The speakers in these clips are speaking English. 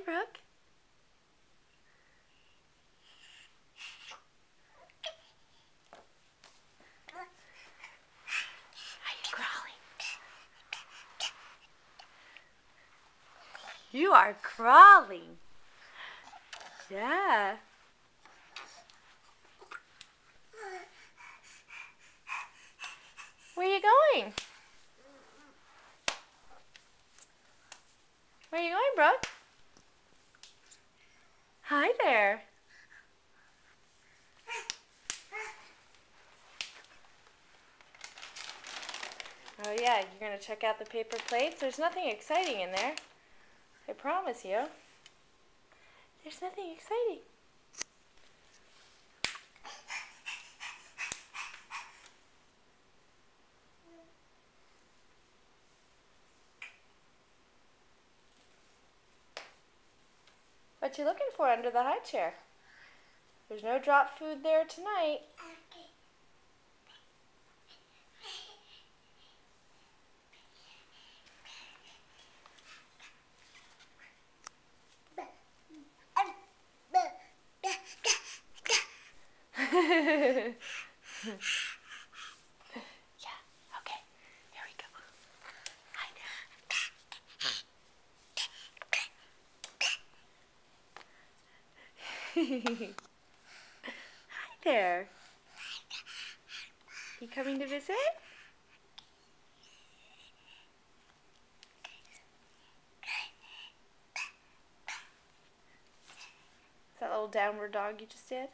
Brooke. Are you crawling? You are crawling. Yeah. Where are you going? Where are you going, Brooke? Hi there. Oh yeah, you're going to check out the paper plates? There's nothing exciting in there. I promise you. There's nothing exciting. What you looking for under the high chair? There's no drop food there tonight. Yeah, okay. Here we go. Hi there. Hi there. You coming to visit? Is that little downward dog you just did?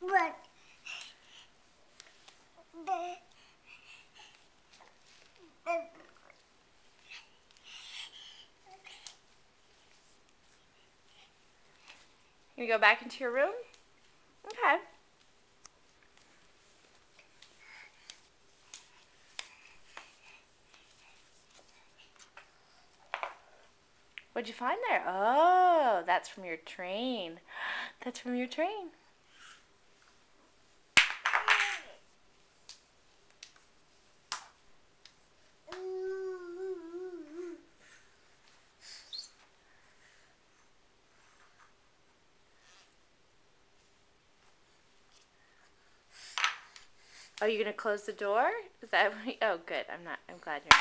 What? You go back into your room? Okay. What'd you find there? Oh, that's from your train. That's from your train. Oh, you're gonna close the door? Is that what oh, good. I'm glad you're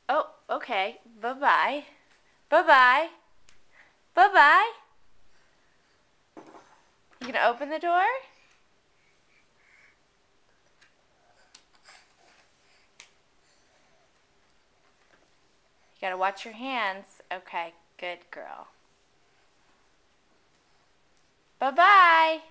not. Oh, okay. Bye-bye. Bye-bye. Bye-bye. You gonna open the door? You gotta watch your hands. Okay, good girl. Bye-bye.